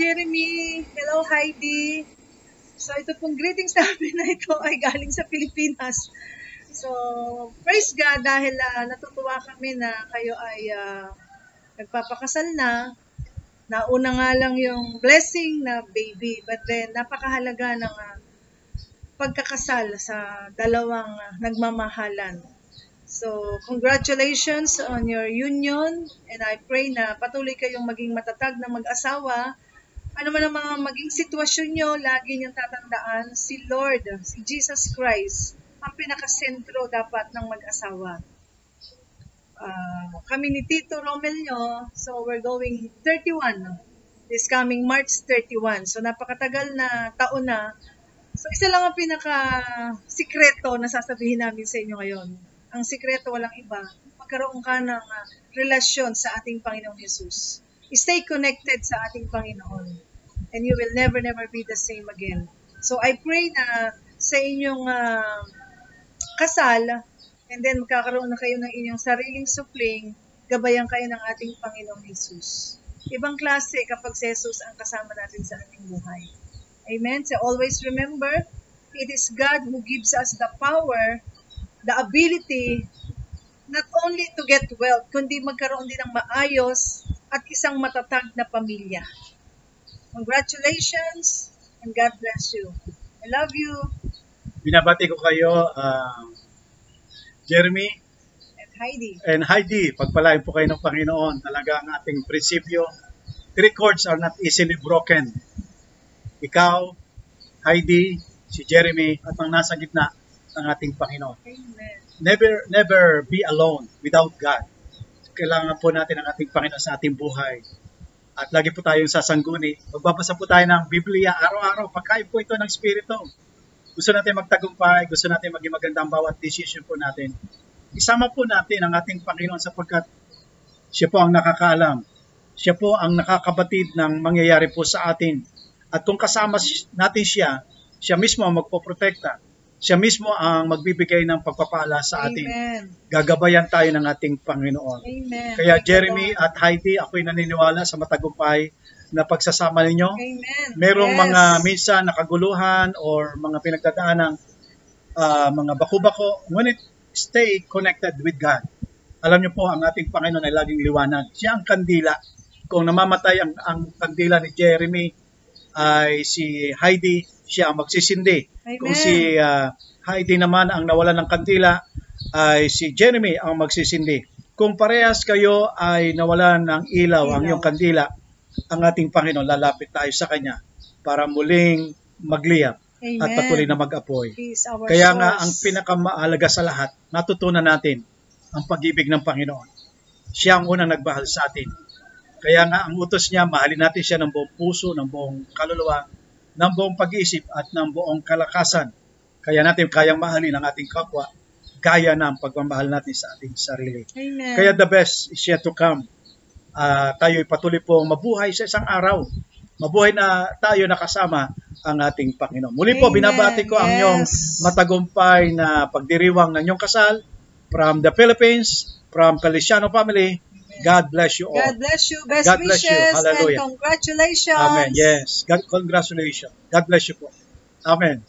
Jeremy. Hello, Heidi. So, ito pong greetings namin na ito ay galing sa Pilipinas. So, praise God dahil natutuwa kami na kayo ay nagpapakasal na. Nauna nga lang yung blessing na baby, but then napakahalaga ng pagkakasal sa dalawang nagmamahalan. So, congratulations on your union, and I pray na patuloy kayong maging matatag na mag-asawa. Ano man ang mga maging sitwasyon nyo, lagi niyong tatandaan, si Lord, si Jesus Christ, ang pinakasentro dapat ng mag-asawa. Kami ni Tito Romelio, so we're going 31, this coming March 31. So, napakatagal na taon na. So, isa lang ang pinaka-sikreto na sasabihin namin sa inyo ngayon. Ang sikreto walang iba, magkaroon ka ng relasyon sa ating Panginoong Jesus. Stay connected sa ating Panginoon. And you will never be the same again. So I pray na sa inyong kasal, and then magkakaroon na kayo ng inyong sariling supling, gabayan kayo ng ating Panginoong Jesus. Ibang klase kapag si Jesus ang kasama natin sa ating buhay. Amen? So always remember, it is God who gives us the power, the ability, not only to get wealth, kundi magkaroon din ng maayos at isang matatag na pamilya. Congratulations, and God bless you. I love you. Binabati ko kayo, Jeremy and Heidi. Pagpalain po kayo ng Panginoon. Talaga ang ating prinsipyo. 3 cords are not easily broken. Ikaw, Heidi, si Jeremy, at ang nasa gitna ng ating Panginoon. Amen. Never be alone without God. Kailangan po natin ang ating Panginoon sa ating buhay. At lagi po tayong sasangguni. Magbabasa po tayo ng Biblia araw-araw. Pagkain po ito ng Espiritu. Gusto natin magtagumpay, gusto natin maging magandang bawat decision po natin. Isama po natin ang ating Panginoon sapagkat siya po ang nakakaalam. Siya po ang nakakabatid ng mangyayari po sa atin. At kung kasama natin siya mismo ang magpoprotekta. Siya mismo ang magbibigay ng pagpapala sa atin. Amen. Gagabayan tayo ng ating Panginoon. Amen. Kaya Jeremy at Heidi, ako'y naniniwala sa matagumpay na pagsasama ninyo. Amen. Merong Yes. mga minsan nakaguluhan or mga pinagdadaanang mga baku-bako, ngunit stay connected with God. Alam niyo po, ang ating Panginoon ay laging liwanag. Siya ang kandila. Kung namamatay ang kandila ni Jeremy, ay si Heidi, siya ang magsisindi. Amen. Kung si Heidi naman ang nawalan ng kandila, ay si Jeremy ang magsisindi. Kung parehas kayo ay nawalan ng ilaw ang iyong kandila, ang ating Panginoon, lalapit tayo sa Kanya para muling magliyap. Amen. At patuloy na mag-apoy. Our Kaya source. nga, ang pinakamaalaga sa lahat, natutunan natin ang pag-ibig ng Panginoon. Siya ang unang nagmahal sa atin. Kaya nga, ang utos niya, mahalin natin siya ng buong puso, ng buong kaluluwa, ng buong pag-iisip, at ng buong kalakasan. Kaya natin kayang mahalin ang ating kapwa, gaya ng pagmamahal natin sa ating sarili. Amen. Kaya the best is yet to come. Tayo'y patuloy pong mabuhay sa isang araw. Mabuhay na tayo nakasama ang ating Panginoon. Muli po, Amen. binabati ko ang inyong matagumpay na pagdiriwang ng inyong kasal from the Philippines, from Feliciano family. God bless you all. God bless you. Best God bless you. wishes Hallelujah. and congratulations. Amen. Yes. God, congratulations. God bless you po. Amen.